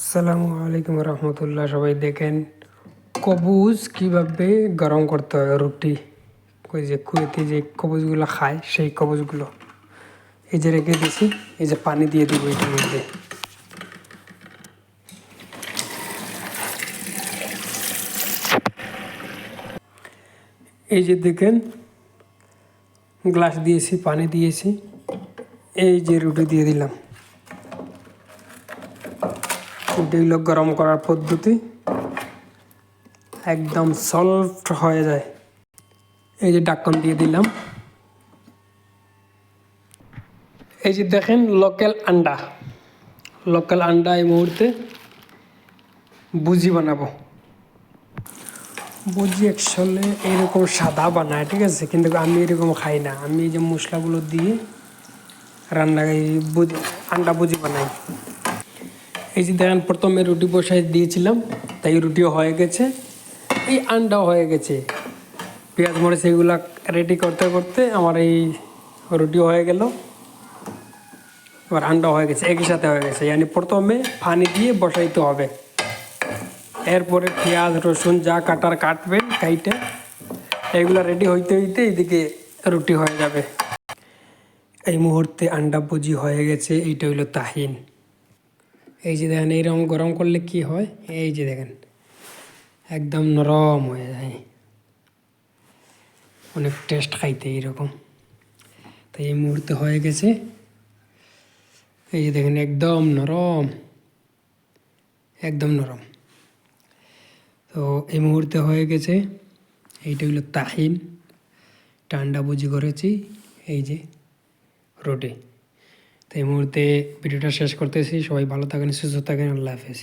আসসালামু আলাইকুম রহমতুল্লাহ। সবাই দেখেন কবুজ কিভাবে গরম করতে হয় রুটি। ওই যে কুয়েতে যে কবুজগুলো খায় সেই কবুজগুলো এই যে রেখে দিছি। এই যে পানি দিয়ে দিব এটার মধ্যে। এই যে দেখেন গ্লাস দিয়েছি, পানি দিয়েছি, এই যে রুটি দিয়ে দিলাম। এগুলো গরম করার পদ্ধতি, একদম সফট হয়ে যায়। এই যে ঢাকন দিয়ে দিলাম। এই যে দেখেন লোকাল আন্ডা এই মুহূর্তে বুজি বানাবো। বুজি একচুয়ালি এরকম সাদা বানায়, ঠিক আছে, কিন্তু আমি এরকম খাই না। আমি এই যে মশলাগুলো দিয়ে রান্না আন্ডা বুজি বানাই। এই যে দেখেন প্রথমে রুটি বসাই দিয়েছিলাম, তাই রুটিও হয়ে গেছে, এই আন্ডাও হয়ে গেছে। পেঁয়াজ মরিচ এগুলা রেডি করতে করতে আমার এই রুটিও হয়ে গেল, এবার আন্ডা হয়ে গেছে, একই সাথে হয়ে গেছে। মানে প্রথমে পানি দিয়ে বসাইতে হবে, এরপরে পেঁয়াজ রসুন যা কাটার কাটবেন কাইটে এইগুলো রেডি হইতে হইতে এইদিকে রুটি হয়ে যাবে। এই মুহূর্তে আন্ডা ভুজি হয়ে গেছে। এইটা হইলো তাহিন। এই যে দেখেন এইরকম গরম করলে কি হয়, এই যে দেখেন একদম নরম হয়ে যায়, অনেক টেস্ট খাইতে এইরকম। তো এই মুহূর্তে হয়ে গেছে। এই যে দেখেন একদম নরম, একদম নরম। তো এই মুহূর্তে হয়ে গেছে। এইটা হইলো তাহিন, আন্ডা ভুজি করেছি। এই যে রুটি। তো এই মুহূর্তে ভিডিওটা শেষ করতেছি। সবাই ভালো থাকেন, সুস্থ থাকেন। আল্লাহ হাফেজ।